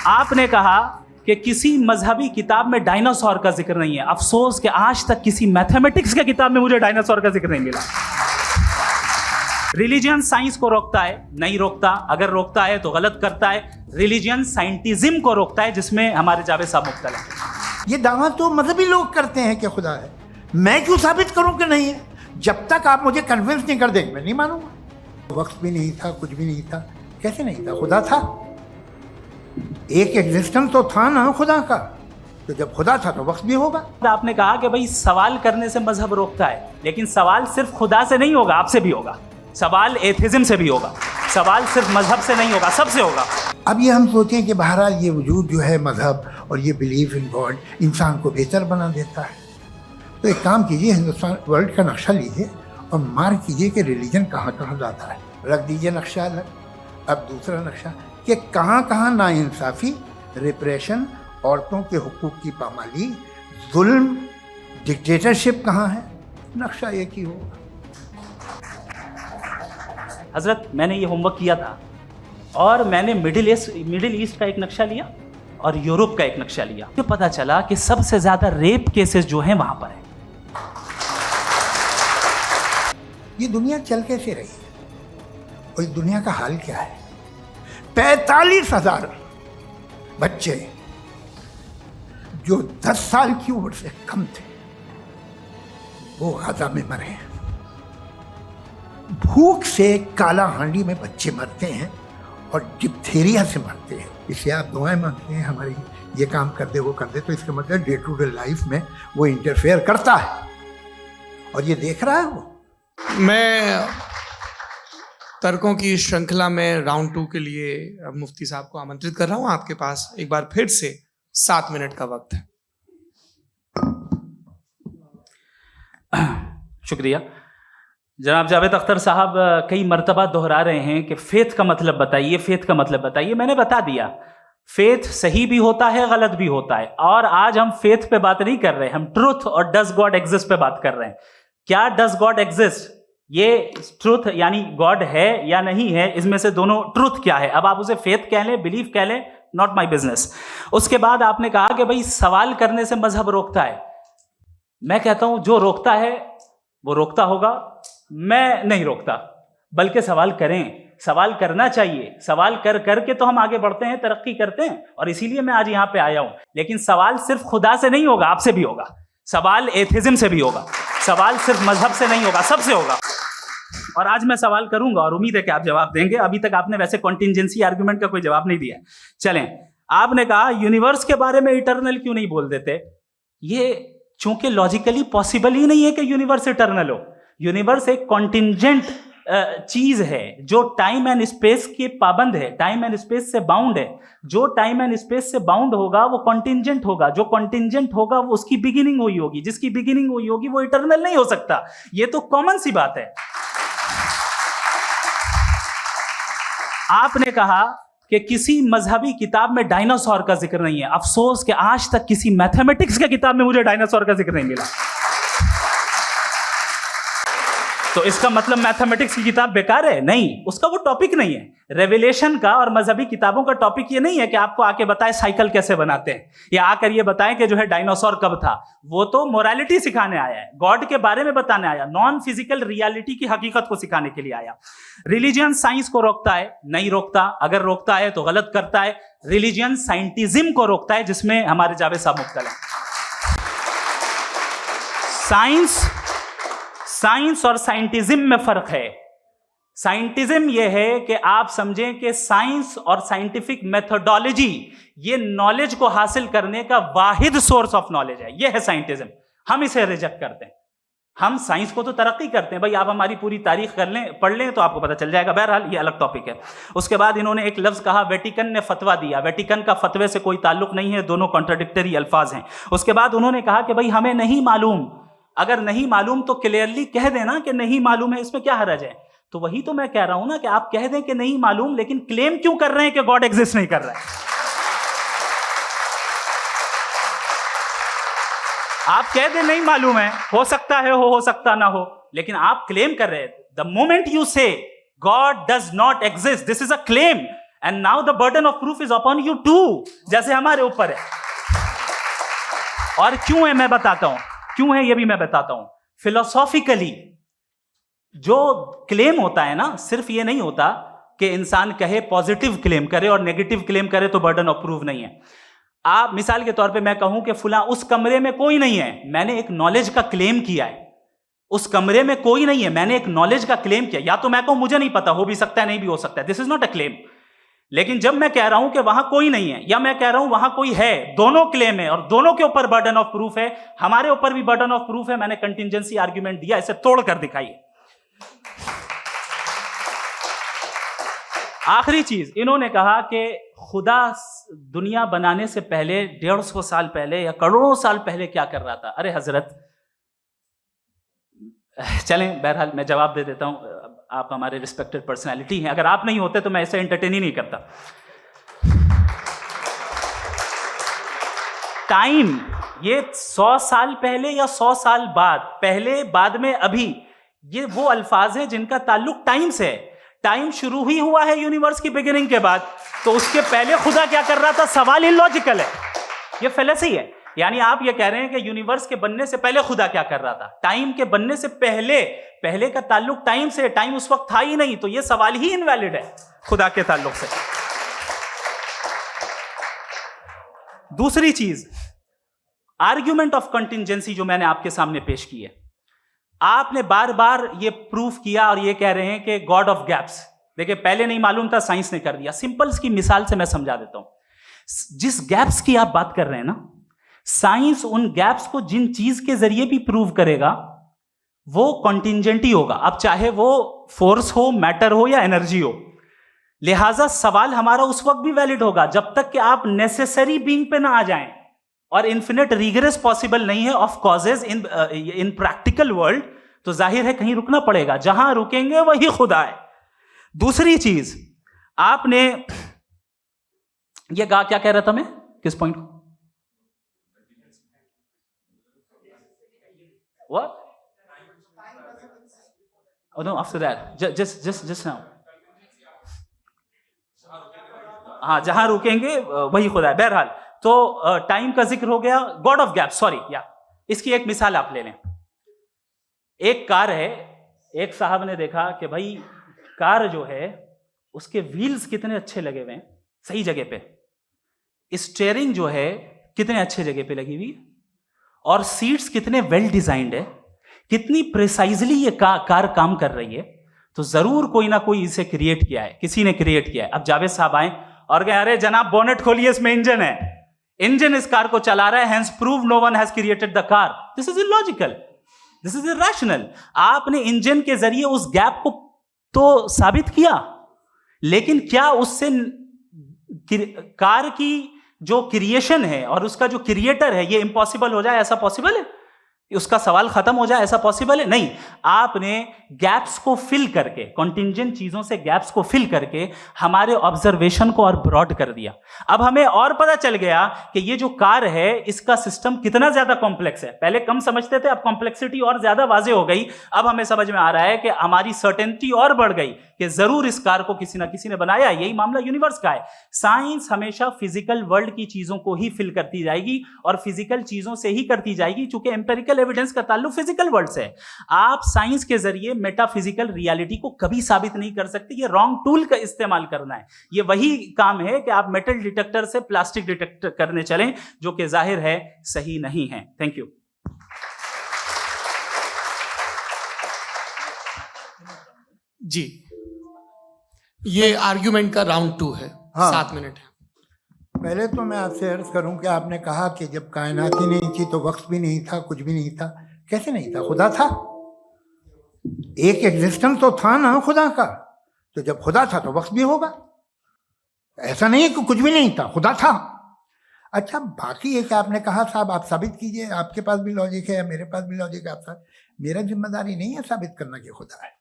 आपने कहा कि किसी मजहबी किताब में डायनासोर का जिक्र नहीं है। अफसोस कि आज तक किसी मैथमेटिक्स की किताब में मुझे डायनासोर का जिक्र नहीं मिला। रिलीजियन साइंस को रोकता है? नहीं रोकता। अगर रोकता है तो गलत करता है। रिलीजियन साइंटिज्म को रोकता है, जिसमें हमारे जावेद साहब मुब्तला हैं। ये दावा तो मजहबी लोग करते हैं कि खुदा है। मैं क्यों साबित करूं कि नहीं है? जब तक आप मुझे कन्विंस नहीं कर देंगे मैं नहीं मानूंगा। वक्त भी नहीं था, कुछ भी नहीं था। कैसे नहीं था? खुदा था। एक एग्जिस्टेंस तो था ना खुदा का। तो जब खुदा था तो वक्त भी होगा। आपने कहा कि भाई सवाल करने से मजहब रोकता है, लेकिन सवाल सिर्फ खुदा से नहीं होगा, आपसे भी होगा। सवाल एथिज्म से भी होगा। सवाल सिर्फ मजहब से नहीं होगा, सबसे होगा। अब ये हम सोचें कि बहरहाल ये वजूद जो है मजहब और ये बिलीफ इन गॉड इंसान को बेहतर बना देता है। तो एक काम कीजिए, हिंदुस्तान वर्ल्ड का नक्शा लीजिए और मार्क कीजिए कि रिलीजन कहाँ कहाँ जाता है। रख दीजिए नक्शा अलग। अब दूसरा नक्शा कि कहाँ कहाँ नाइंसाफ़ी, रिप्रेशन, औरतों के हुकूक की पामाली, जुल्म, डिक्टेटरशिप कहाँ है। नक्शा एक ही होगा। हजरत, मैंने ये होमवर्क किया था और मैंने मिडिल ईस्ट का एक नक्शा लिया और यूरोप का एक नक्शा लिया। तो पता चला कि सबसे ज्यादा रेप केसेस जो हैं वहां पर है। ये दुनिया चल कैसे रही है और इस दुनिया का हाल क्या है? 45,000 बच्चे जो 10 साल की उम्र से कम थे वो गाजा में मरे हैं। भूख से काला हांडी में बच्चे मरते हैं और डिप्थीरिया से मरते हैं। इसलिए आप दुआएं मांगते हैं हमारी, ये काम कर दे वो कर दे, तो इसका मतलब डे टू डे लाइफ में वो इंटरफेयर करता है और ये देख रहा है वो। मैं तर्कों की श्रृंखला में राउंड 2 के लिए मुफ्ती साहब को आमंत्रित कर रहा हूं। आपके पास एक बार फिर से 7 मिनट का वक्त है। शुक्रिया। जनाब जावेद अख्तर साहब कई मर्तबा दोहरा रहे हैं कि फेथ का मतलब बताइए, फेथ का मतलब बताइए। मैंने बता दिया, फेथ सही भी होता है, गलत भी होता है। और आज हम फेथ पे बात नहीं कर रहे, हम ट्रुथ और डज गॉड एग्जिस्ट पे बात कर रहे हैं। क्या डज गॉड एग्जिस्ट, ये ट्रुथ यानी गॉड है या नहीं है, इसमें से दोनों ट्रुथ क्या है। अब आप उसे फेथ कह लें, बिलीफ कह लें, नॉट माई बिजनेस। उसके बाद आपने कहा कि भाई सवाल करने से मजहब रोकता है। मैं कहता हूं जो रोकता है वो रोकता होगा, मैं नहीं रोकता। बल्कि सवाल करें, सवाल करना चाहिए। सवाल कर करके तो हम आगे बढ़ते हैं, तरक्की करते हैं, और इसीलिए मैं आज यहां पे आया हूं। लेकिन सवाल सिर्फ खुदा से नहीं होगा, आपसे भी होगा। सवाल एथिज्म से भी होगा। सवाल सिर्फ मजहब से नहीं होगा, सबसे होगा। और आज मैं सवाल करूंगा और उम्मीद है कि आप जवाब देंगे। अभी तक आपने वैसे कॉन्टिंजेंसी आर्गुमेंट का कोई जवाब नहीं दिया। चलें, आपने कहा यूनिवर्स के बारे में इटर्नल क्यों नहीं बोल देते। ये चूंकि लॉजिकली पॉसिबल ही नहीं है कि यूनिवर्स इटर्नल हो। यूनिवर्स एक कॉन्टिंजेंट चीज है जो टाइम एंड स्पेस के पाबंद है, टाइम एंड स्पेस से बाउंड है। जो टाइम एंड स्पेस से बाउंड होगा वो कॉन्टिंजेंट होगा। जो कॉन्टिंजेंट होगा वो उसकी बिगिनिंग हुई होगी। जिसकी बिगिनिंग हुई होगी वो इटर्नल नहीं हो सकता। ये तो कॉमन सी बात है। आपने कहा कि किसी मजहबी किताब में डायनासोर का जिक्र नहीं है। अफसोस कि आज तक किसी मैथमेटिक्स की किताब में मुझे डायनासोर का जिक्र नहीं मिला। तो इसका मतलब मैथमेटिक्स की किताब बेकार है? नहीं, उसका वो टॉपिक नहीं है। रेवलेशन का और मजहबी किताबों का टॉपिक ये नहीं है कि आपको आके बताए साइकिल कैसे बनाते हैं, या आकर ये बताएं कि जो है डायनासोर कब था। वो तो मोरालिटी सिखाने आया है, गॉड के बारे में बताने आया, नॉन फिजिकल रियलिटी की हकीकत को सिखाने के लिए आया। रिलीजियन साइंस को रोकता है? नहीं रोकता। अगर रोकता है तो गलत करता है। रिलीजियन साइंटिज्म को रोकता है, जिसमें हमारे जावेद साहब मुब्तला हैं। साइंस और साइंटिज्म में फर्क है। साइंटिज्म यह है कि आप समझें कि साइंस और साइंटिफिक मेथोडोलॉजी ये नॉलेज को हासिल करने का वाहिद सोर्स ऑफ नॉलेज है। यह है साइंटिज्म। हम इसे रिजेक्ट करते हैं। हम साइंस को तो तरक्की करते हैं। भाई आप हमारी पूरी तारीख कर लें, पढ़ लें तो आपको पता चल जाएगा। बहरहाल ये अलग टॉपिक है। उसके बाद इन्होंने एक लफ्ज कहा, वेटिकन ने फतवा दिया। वेटिकन का फतवे से कोई ताल्लुक नहीं है, दोनों कॉन्ट्राडिक्टरी अल्फाज हैं। उसके बाद उन्होंने कहा कि भाई हमें नहीं मालूम। अगर नहीं मालूम तो क्लियरली कह देना कि नहीं मालूम है, इसमें क्या हर्ज है। तो वही तो मैं कह रहा हूं ना कि आप कह दें कि नहीं मालूम, लेकिन क्लेम क्यों कर रहे हैं कि गॉड एग्जिस्ट नहीं कर रहा है। आप कह दें नहीं मालूम है, हो सकता है हो सकता ना हो, लेकिन आप क्लेम कर रहे हैं। The moment you say god does not exist, this is a claim, and now the burden of proof is upon you too, जैसे हमारे ऊपर है। और क्यों है मैं बताता हूं, क्यों है ये भी मैं बताता हूं। फिलोसॉफिकली जो क्लेम होता है ना, सिर्फ ये नहीं होता कि इंसान कहे पॉजिटिव क्लेम करे और नेगेटिव क्लेम करे तो बर्डन ऑफ प्रूफ नहीं है। आप मिसाल के तौर पे मैं कहूं कि फुला उस कमरे में कोई नहीं है, मैंने एक नॉलेज का क्लेम किया है। उस कमरे में कोई नहीं है, मैंने एक नॉलेज का क्लेम किया। या तो मैं कहूं मुझे नहीं पता, हो भी सकता है नहीं भी हो सकता है, this is not a claim. लेकिन जब मैं कह रहा हूं कि वहां कोई नहीं है या मैं कह रहा हूं वहां कोई है, दोनों क्लेम है और दोनों के ऊपर बर्डन ऑफ प्रूफ है। हमारे ऊपर भी बर्डन ऑफ प्रूफ है, मैंने कंटिजेंसी आर्ग्यूमेंट दिया, इसे तोड़कर दिखाइए। आखिरी चीज, इन्होंने कहा कि खुदा दुनिया बनाने से पहले 150 साल पहले या करोड़ों साल पहले क्या कर रहा था। अरे हजरत, चलें बहरहाल मैं जवाब दे देता हूं। आप हमारे रिस्पेक्टेड पर्सनालिटी हैं, अगर आप नहीं होते तो मैं इसे एंटरटेन ही नहीं करता। टाइम, ये 100 साल पहले या 100 साल बाद, पहले बाद में अभी, ये वो अल्फाज हैं जिनका ताल्लुक टाइम से है। टाइम शुरू ही हुआ है यूनिवर्स की बिगिनिंग के बाद, तो उसके पहले खुदा क्या कर रहा था, सवाल इलॉजिकल है, ये फेलेसी है। यानी आप ये कह रहे हैं कि यूनिवर्स के बनने से पहले खुदा क्या कर रहा था, टाइम के बनने से पहले, पहले का ताल्लुक टाइम से, टाइम उस वक्त था ही नहीं, तो ये सवाल ही इनवैलिड है खुदा के ताल्लुक से। दूसरी चीज, आर्ग्यूमेंट ऑफ कंटिजेंसी जो मैंने आपके सामने पेश की है, आपने बार बार ये प्रूफ किया और ये कह रहे हैं कि गॉड ऑफ गैप्स। देखिए पहले नहीं मालूम था, साइंस ने कर दिया। सिंपल की मिसाल से मैं समझा देता हूं। जिस गैप्स की आप बात कर रहे हैं ना, साइंस उन गैप्स को जिन चीज के जरिए भी प्रूव करेगा वो कॉन्टिजेंट ही होगा, अब चाहे वो फोर्स हो, मैटर हो या एनर्जी हो। लिहाजा सवाल हमारा उस वक्त भी वैलिड होगा जब तक कि आप नेसेसरी बीइंग पे ना आ जाएं, और इन्फिनिट रिग्रेस पॉसिबल नहीं है of causes in practical world, तो जाहिर है कहीं रुकना पड़ेगा, जहां रुकेंगे वही खुदा है। दूसरी चीज, आपने ये कहा, क्या कह रहा था मैं, किस पॉइंट को? What? Oh no, after that. Just now. हाँ, जहां रुकेंगे वही खुदा है। बहरहाल, तो टाइम का जिक्र हो गया, गॉड ऑफ गैप, सॉरी, या इसकी एक मिसाल आप ले लें। एक कार है, एक साहब ने देखा कि भाई कार जो है उसके व्हील्स कितने अच्छे लगे हुए हैं, सही जगह पे, स्टीयरिंग जो है कितने अच्छे जगह पे लगी हुई है, और सीट्स कितने वेल डिजाइंड है, कितनी प्रिसाइजली ये कार काम कर रही है, तो जरूर कोई ना कोई इसे क्रिएट किया है, किसी ने क्रिएट किया है। अब जावेद साहब आए और कहे अरे जनाब बोनेट खोलिए, इसमें इंजन है, इंजन इस कार को चला रहा है, hence prove no one has created the car. This is illogical, this is irrational. आपने इंजन के जरिए उस गैप को तो साबित किया, लेकिन क्या उससे कार की जो क्रिएशन है और उसका जो क्रिएटर है ये इम्पॉसिबल हो जाए, ऐसा पॉसिबल है? उसका सवाल खत्म हो जाए, ऐसा पॉसिबल है? नहीं। आपने गैप्स को फिल करके, कॉन्टिंजेंट चीजों से गैप्स को फिल करके हमारे ऑब्जर्वेशन को और ब्रॉड कर दिया। अब हमें और पता चल गया कि ये जो कार है इसका सिस्टम कितना ज्यादा कॉम्प्लेक्स है। पहले कम समझते थे, अब कॉम्प्लेक्सिटी और ज्यादा वाजे हो गई। अब हमें समझ में आ रहा है कि हमारी सर्टेनिटी और बढ़ गई कि जरूर इस कार को किसी ना किसी ने बनाया। यही मामला यूनिवर्स का है। साइंस हमेशा फिजिकल वर्ल्ड की चीजों को ही फिल करती जाएगी और फिजिकल चीजों से ही करती जाएगी, क्योंकि एम्पिरिकल एविडेंस का ताल्लुक फिजिकल वर्ल्ड से है। आप साइंस के जरिए मेटाफिजिकल रियलिटी को कभी साबित नहीं कर सकते। ये रॉन्ग टूल का इस्तेमाल करना है। ये वही काम है कि आप मेटल डिटेक्टर से प्लास्टिक डिटेक्टर करने चलें, जो कि जाहिर है सही नहीं है। Thank you. जी, ये आर्ग्यूमेंट का राउंड 2 है। हाँ। 7 मिनट है। पहले तो मैं आपसे अर्ज करूं कि आपने कहा कि जब कायनात ही नहीं थी तो वक्त भी नहीं था, कुछ भी नहीं था। कैसे नहीं था? खुदा था, एक एग्जिस्टेंस तो था ना खुदा का। तो जब खुदा था तो वक्त भी होगा। ऐसा नहीं है कि कुछ भी नहीं था, खुदा था। अच्छा, बाकी एक आपने कहा साहब आप साबित कीजिए, आपके पास भी लॉजिक है, मेरे पास भी लॉजिक है। आपका मेरा जिम्मेदारी नहीं है साबित करना कि खुदा है।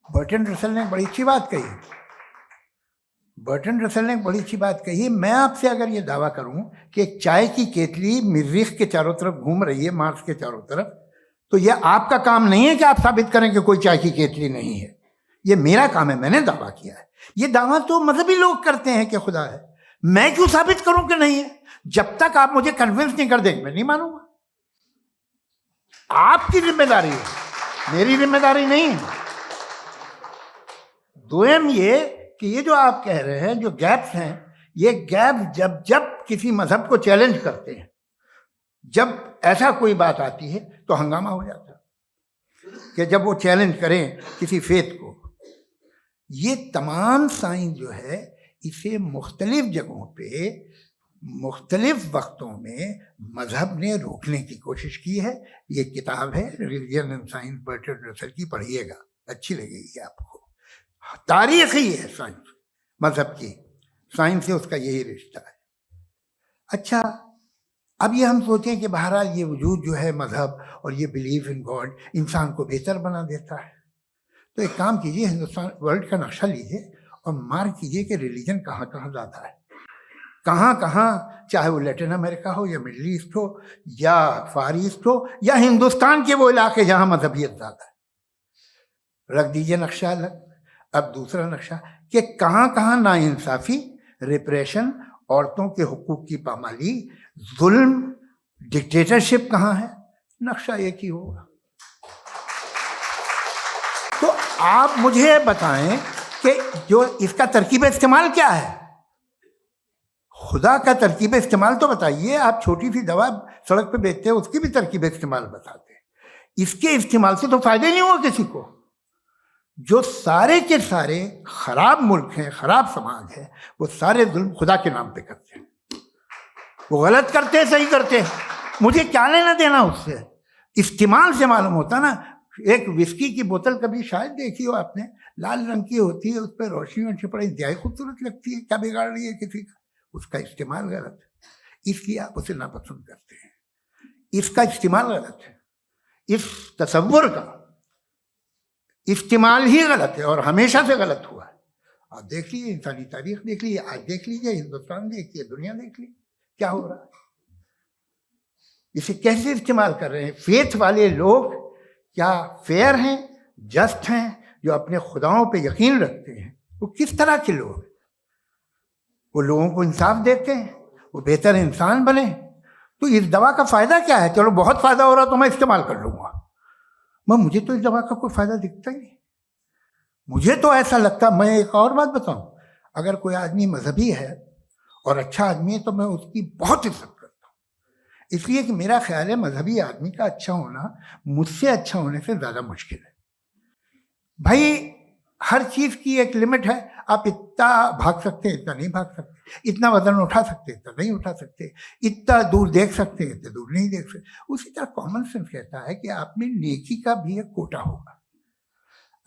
बर्टन रसल ने बड़ी अच्छी बात कही। बर्टन रसल ने बड़ी अच्छी बात कही। मैं आपसे अगर ये दावा करूं कि एक चाय की केतली मरीख के चारों तरफ घूम रही है, मार्स के चारों तरफ, तो यह आपका काम नहीं है कि आप साबित करें कि कोई चाय की केतली नहीं है। ये मेरा काम है, मैंने दावा किया है। ये दावा तो मजहबी लोग करते हैं कि खुदा है, मैं क्यों साबित करूं कि नहीं है? जब तक आप मुझे कन्विंस नहीं कर देंगे मैं नहीं मानूंगा। आपकी जिम्मेदारी है, मेरी जिम्मेदारी नहीं है। दोयम ये कि ये जो आप कह रहे हैं जो गैप्स हैं, ये गैप जब जब किसी मजहब को चैलेंज करते हैं, जब ऐसा कोई बात आती है तो हंगामा हो जाता है कि जब वो चैलेंज करें किसी फेथ को। ये तमाम साइंस जो है इसे मुख्तलिफ जगहों पे मुख्तलिफ वक्तों में मजहब ने रोकने की कोशिश की है। ये किताब है रिलीजन एंड साइंस बर्टरांड रसल की, पढ़िएगा, अच्छी लगेगी आपको। तारीख ही है साइंस, मजहब की साइंस से उसका यही रिश्ता है। अच्छा, अब ये हम सोचें कि बहरहाल ये वजूद जो है मजहब और ये बिलीव इन गॉड इंसान को बेहतर बना देता है, तो एक काम कीजिए, हिंदुस्तान वर्ल्ड का नक्शा लीजिए और मार्क कीजिए कि रिलीजन कहाँ कहाँ ज़्यादा है, कहाँ कहाँ, चाहे वो लैटिन अमेरिका हो या मिडल ईस्ट हो या फार ईस्ट हो या हिंदुस्तान के वो इलाके जहाँ मजहबियत ज़्यादा है। रख दीजिए नक्शा अलग। अब दूसरा नक्शा कि कहाँ कहाँ नाइंसाफ़ी, रिप्रेशन, औरतों के हुकूक की पामाली, जुल्म, डिक्टेटरशिप कहाँ है, नक्शा एक ही होगा। तो आप मुझे बताएं कि जो इसका तरकीब इस्तेमाल क्या है, खुदा का तरकीब इस्तेमाल तो बताइए। आप छोटी सी दवा सड़क पे बेचते हैं, उसकी भी तरकीब इस्तेमाल बताते हैं। इसके इस्तेमाल से तो फायदे नहीं हुआ किसी को। जो सारे के सारे खराब मुल्क हैं, खराब समाज है, वो सारे जुल्म खुदा के नाम पे करते हैं। वो गलत करते हैं, सही करते हैं, मुझे क्या लेना देना उससे। इस्तेमाल से मालूम होता ना। एक विस्की की बोतल कभी शायद देखी हो आपने, लाल रंग की होती है, उस पर रोशनी और छिपड़ी इंतहाई खूबसूरत लगती है, क्या बिगाड़ रही है किसी का? उसका इस्तेमाल गलत है, इसलिए आप उसे नापसंद करते हैं। इसका इस्तेमाल गलत है, इस तसव्वुर का इस्तेमाल ही गलत है और हमेशा से गलत हुआ है। आप देख लीजिए, इंसानी तारीख देख लीजिए, आज देख लीजिए, हिंदुस्तान देखिए, दुनिया देख लीजिए क्या हो रहा है। इसे कैसे इस्तेमाल कर रहे हैं फेथ वाले लोग? क्या फेयर हैं, जस्ट हैं, जो अपने खुदाओं पे यकीन रखते हैं? वो किस तरह के लोग? वो लोगों को इंसाफ देते हैं, वो बेहतर इंसान बने। तो इस दवा का फ़ायदा क्या है? चलो बहुत फ़ायदा हो रहा तो मैं इस्तेमाल कर लूँगा, मगर मुझे तो इस दवा का कोई फ़ायदा दिखता ही नहीं। मुझे तो ऐसा लगता, मैं एक और बात बताऊँ, अगर कोई आदमी मजहबी है और अच्छा आदमी है तो मैं उसकी बहुत इज्जत करता हूँ, इसलिए कि मेरा ख्याल है मजहबी आदमी का अच्छा होना मुझसे अच्छा होने से ज़्यादा मुश्किल है। भाई हर चीज़ की एक लिमिट है। आप इतना भाग सकते हैं, इतना नहीं भाग सकते, इतना वजन उठा सकते, इतना नहीं उठा सकते, इतना दूर देख सकते हैं, इतना दूर नहीं देख सकते। उसी तरह कॉमन सेंस कहता है कि आप में नेकी का भी एक कोटा होगा।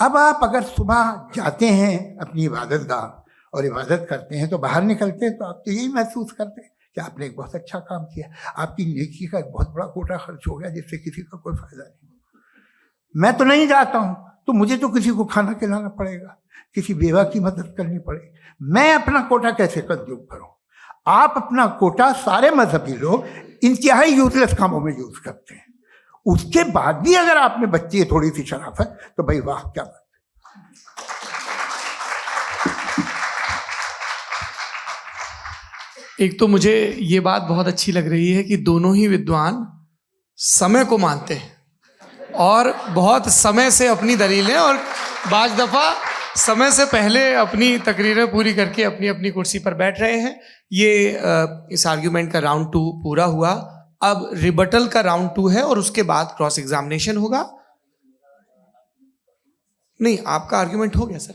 अब आप अगर सुबह जाते हैं अपनी इबादत गाह और इबादत करते हैं, तो बाहर निकलते हैं तो आप तो यही महसूस करते हैं कि आपने एक बहुत अच्छा काम किया, आपकी नेकी का एक बहुत बड़ा कोटा खर्च हो गया जिससे किसी का कोई फायदा नहीं। मैं तो नहीं जाता हूँ तो मुझे तो किसी को खाना खिलाना पड़ेगा, किसी बेवा की मदद करनी पड़ेगी। मैं अपना कोटा कैसे कंज्यूम करूँ? आप अपना कोटा, सारे मजहबी लोग इंतहाई यूजलेस कामों में यूज करते हैं। उसके बाद भी अगर आप में बच्ची है थोड़ी सी शराफत, तो भाई वाह क्या बात। एक तो मुझे ये बात बहुत अच्छी लग रही है कि दोनों ही विद्वान समय को मानते हैं और बहुत समय से अपनी दलीलें और बाज़ दफ़ा समय से पहले अपनी तकरीरें पूरी करके अपनी अपनी कुर्सी पर बैठ रहे हैं। ये इस आर्ग्यूमेंट का राउंड 2 पूरा हुआ। अब रिबटल का राउंड 2 है और उसके बाद क्रॉस एग्जामिनेशन होगा। नहीं, आपका आर्ग्यूमेंट हो गया सर।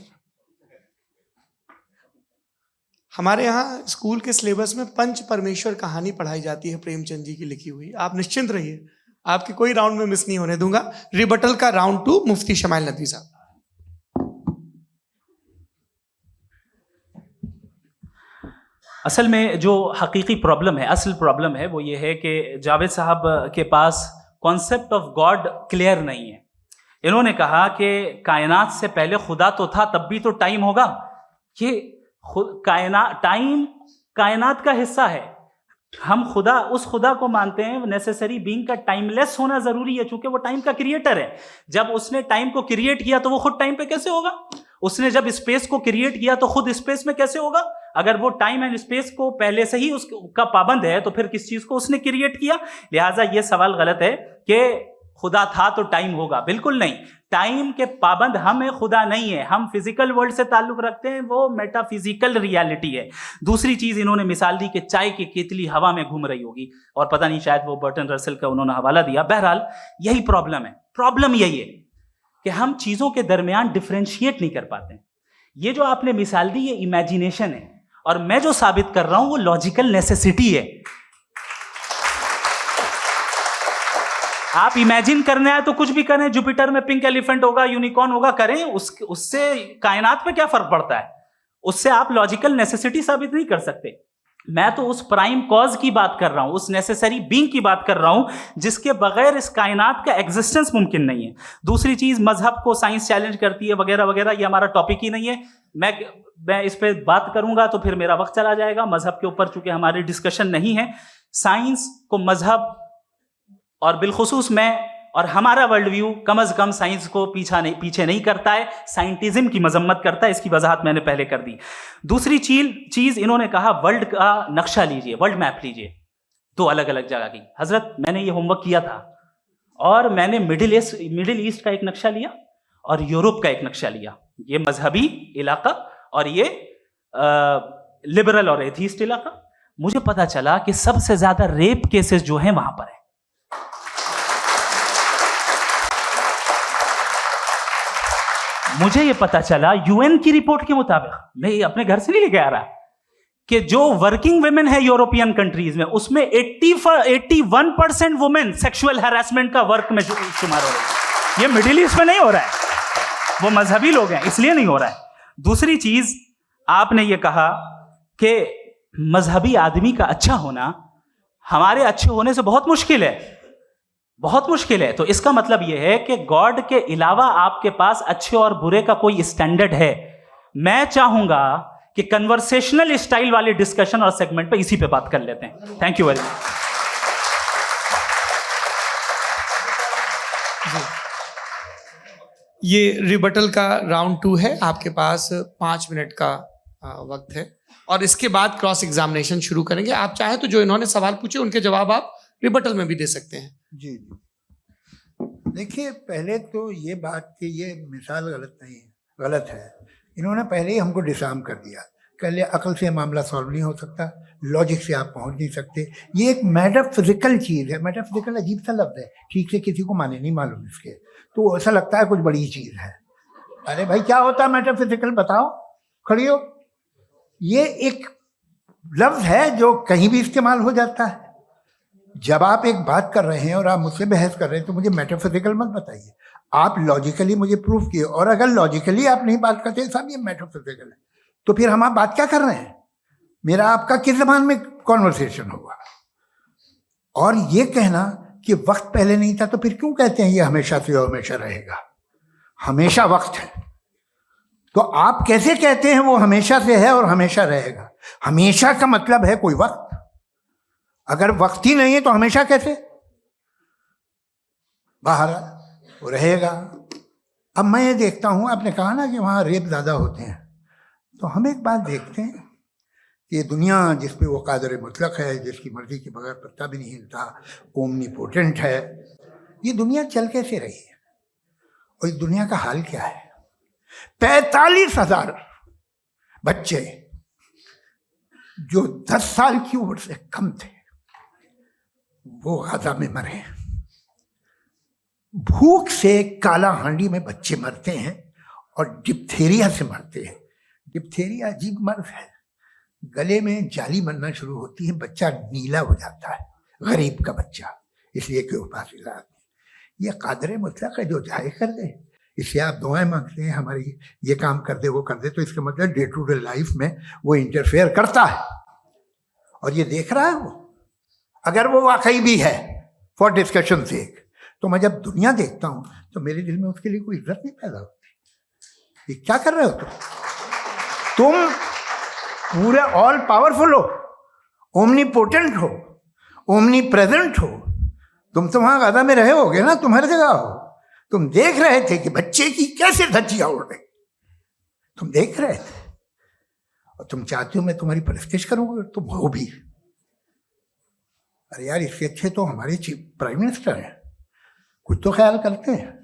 हमारे यहाँ स्कूल के सिलेबस में पंच परमेश्वर कहानी पढ़ाई जाती है, प्रेमचंद जी की लिखी हुई। आप निश्चिंत रहिए, आपके कोई राउंड में मिस नहीं होने दूंगा। रिबटल का राउंड 2 मुफ्ती शमाइल नदवी साहब। असल में जो हकीकी प्रॉब्लम है, असल प्रॉब्लम है, वो ये है कि जावेद साहब के पास कॉन्सेप्ट ऑफ गॉड क्लियर नहीं है। इन्होंने कहा कि कायनात से पहले खुदा तो था, तब भी तो टाइम होगा। ये टाइम कायनात का हिस्सा है। हम खुदा, उस खुदा को मानते हैं, नेसेसरी बीइंग का टाइमलेस होना जरूरी है, चूंकि वो टाइम का क्रिएटर है। जब उसने टाइम को क्रिएट किया तो वो खुद टाइम पे कैसे होगा? उसने जब स्पेस को क्रिएट किया तो खुद स्पेस में कैसे होगा? अगर वो टाइम एंड स्पेस को पहले से ही उसका पाबंद है तो फिर किस चीज को उसने क्रिएट किया? लिहाजा ये सवाल गलत है कि खुदा था तो टाइम होगा। बिल्कुल नहीं, टाइम के पाबंद हम है, खुदा नहीं है। हम फिजिकल वर्ल्ड से ताल्लुक रखते हैं, वो मेटाफिजिकल रियलिटी है। दूसरी चीज इन्होंने मिसाल दी कि चाय की केतली हवा में घूम रही होगी, और पता नहीं शायद वो बर्टन रसल का उन्होंने हवाला दिया। बहरहाल यही प्रॉब्लम है। प्रॉब्लम यही है कि हम चीजों के दरमियान डिफरेंशिएट नहीं कर पाते। ये जो आपने मिसाल दी ये इमेजिनेशन है, और मैं जो साबित कर रहा हूं वो लॉजिकल नेसेसिटी है। आप इमेजिन करने आए तो कुछ भी करें, जुपिटर में पिंक एलिफेंट होगा, यूनिकॉर्न होगा, करें, उससे कायनात पे क्या फर्क पड़ता है? उससे आप लॉजिकल नेसेसिटी साबित नहीं कर सकते। मैं तो उस प्राइम कॉज की बात कर रहा हूं, उस नेसेसरी बीइंग की बात कर रहा हूं जिसके बगैर इस कायनात का एग्जिस्टेंस मुमकिन नहीं है। दूसरी चीज, मजहब को साइंस चैलेंज करती है वगैरह वगैरह, ये हमारा टॉपिक ही नहीं है। मैं इस पे बात करूंगा तो फिर मेरा वक्त चला जाएगा। मजहब के ऊपर चूंकि हमारी डिस्कशन नहीं है, साइंस को मजहब और बिलखुसूस मैं और हमारा वर्ल्ड व्यू कम अज कम साइंस को पीछे नहीं करता है, साइंटिज्म की मजम्मत करता है। इसकी वजाहत मैंने पहले कर दी। दूसरी चीज इन्होंने कहा वर्ल्ड का नक्शा लीजिए, वर्ल्ड मैप लीजिए, दो अलग अलग जगह की। हजरत मैंने ये होमवर्क किया था, और मैंने मिडिल ईस्ट का एक नक्शा लिया और यूरोप का एक नक्शा लिया। ये मजहबी इलाका और ये लिबरल और एथीस्ट इलाका। मुझे पता चला कि सबसे ज्यादा रेप केसेस जो हैं वहां पर है। मुझे ये पता चला यूएन की रिपोर्ट के मुताबिक, मैं ये अपने घर से नहीं लेके आ रहा, कि जो वर्किंग वुमेन है यूरोपियन कंट्रीज में, उसमें 81% वुमेन सेक्सुअल हैरेसमेंट का वर्क में शुमार हो रही है। ये मिडिल ईस्ट में नहीं हो रहा है, वो मजहबी लोग हैं इसलिए नहीं हो रहा है। दूसरी चीज, आपने ये कहा कि मजहबी आदमी का अच्छा होना हमारे अच्छे होने से बहुत मुश्किल है, बहुत मुश्किल है। तो इसका मतलब यह है कि गॉड के अलावा आपके पास अच्छे और बुरे का कोई स्टैंडर्ड है। मैं चाहूंगा कि कन्वर्सेशनल स्टाइल वाले डिस्कशन और सेगमेंट पे इसी पे बात कर लेते हैं। Thank you very much. ये रिबटल का राउंड 2 है। आपके पास 5 मिनट का वक्त है, और इसके बाद क्रॉस एग्जामिनेशन शुरू करेंगे। आप चाहे तो जो इन्होंने सवाल पूछे उनके जवाब आप रिबटल में भी दे सकते हैं। जी जी, देखिए, पहले तो ये बात कि ये मिसाल गलत है। इन्होंने पहले ही हमको डिसार्म कर दिया। पहले अकल से मामला सॉल्व नहीं हो सकता, लॉजिक से आप पहुंच नहीं सकते। ये एक मेटाफिजिकल चीज़ है। मेटाफिजिकल अजीब सा लफ्ज़ है, ठीक से किसी को माने नहीं मालूम इसके, तो ऐसा लगता है कुछ बड़ी चीज़ है। अरे भाई, क्या होता है मेटाफिजिकल? बताओ, खड़ी हो। ये एक लफ्ज़ है जो कहीं भी इस्तेमाल हो जाता है। जब आप एक बात कर रहे हैं और आप मुझसे बहस कर रहे हैं तो मुझे मेटाफिजिकल मत बताइए, आप लॉजिकली मुझे प्रूफ किए। और अगर लॉजिकली आप नहीं बात करते साहब ये मेटाफिजिकल है, तो फिर हम आप बात क्या कर रहे हैं? मेरा आपका किस ज़बान में कॉन्वर्सेशन होगा? और ये कहना कि वक्त पहले नहीं था, तो फिर क्यों कहते हैं ये हमेशा से और हमेशा रहेगा? हमेशा वक्त है, तो आप कैसे कहते हैं वो हमेशा से है और हमेशा रहेगा? हमेशा का मतलब है कोई वक्त। अगर वक्त ही नहीं है तो हमेशा कैसे? बाहर वो रहेगा। अब मैं ये देखता हूँ, आपने कहा ना कि वहाँ रेप ज़्यादा होते हैं, तो हम एक बात देखते हैं कि ये दुनिया जिस पे वो कादर मुतलक है, जिसकी मर्जी के बगैर पत्ता भी नहीं हिलता, ओमनीपोटेंट है, ये दुनिया चल कैसे रही है? और इस दुनिया का हाल क्या है? 45,000 बच्चे जो 10 साल की उम्र से कम थे वो गाजा में मरे। भूख से काला हांडी में बच्चे मरते हैं और डिप्थेरिया से मरते हैं। डिप्थेरिया अजीब मर्ज है, गले में जाली बनना शुरू होती है, बच्चा नीला हो जाता है, गरीब का बच्चा, इसलिए कि पास इलाज नहीं। ये कादर मुतलक है जो चाहे कर दे। इससे आप दुआएं मांगते हैं हमारी, ये काम कर दे वो कर दे, तो इसका मतलब डे टू डे लाइफ में वो इंटरफेयर करता है और ये देख रहा है वो। अगर वो वाकई भी है फॉर डिस्कशन सेक, तो मैं जब दुनिया देखता हूं तो मेरे दिल में उसके लिए कोई इज्जत नहीं पैदा होती। ये क्या कर रहे हो तुम पूरे ऑल पावरफुल हो, ओमनीपोटेंट हो, ओमनी प्रेजेंट हो। तुम तो वहां गाजा में रहे होगे ना, तुम हर जगह हो। तुम देख रहे थे कि बच्चे की कैसे धज्जियां उड़ रही, तुम देख रहे थे और तुम चाहते हो मैं तुम्हारी परस्तिश करूंगा, तुम हो भी। अरे यार, इससे अच्छे तो हमारे चीफ प्राइम मिनिस्टर हैं, कुछ तो ख्याल करते हैं।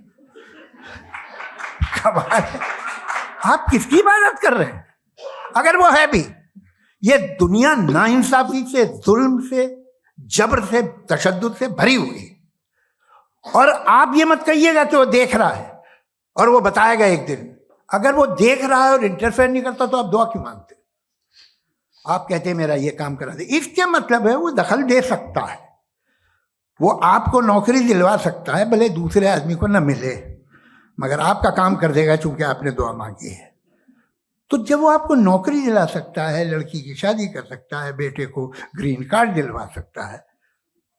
कमाल है, आप किसकी इबादत कर रहे हैं? अगर वो है भी, ये दुनिया नाइंसाफी से, जुल्म से, जबर से, तशद्दुद से भरी हुई। और आप ये मत कहिएगा कि वो देख रहा है और वो बताएगा एक दिन। अगर वो देख रहा है और इंटरफेयर नहीं करता तो आप दुआ क्यों मांगते? आप कहते हैं मेरा ये काम करा दे, इसके मतलब है वो दखल दे सकता है, वो आपको नौकरी दिलवा सकता है, भले दूसरे आदमी को न मिले, मगर आपका काम कर देगा चूंकि आपने दुआ मांगी है। तो जब वो आपको नौकरी दिला सकता है, लड़की की शादी कर सकता है, बेटे को ग्रीन कार्ड दिलवा सकता है,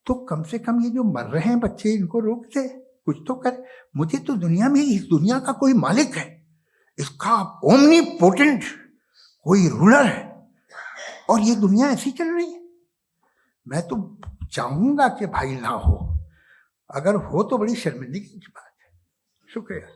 तो कम से कम ये जो मर रहे हैं बच्चे, इनको रोक दे, कुछ तो कर। मुझे तो दुनिया में, इस दुनिया का कोई मालिक है, इसका ओमनीपोटेंट कोई रूलर है, और ये दुनिया ऐसी चल रही है। मैं तो चाहूंगा कि भाई ना हो, अगर हो तो बड़ी शर्मिंदगी की बात है। शुक्रिया।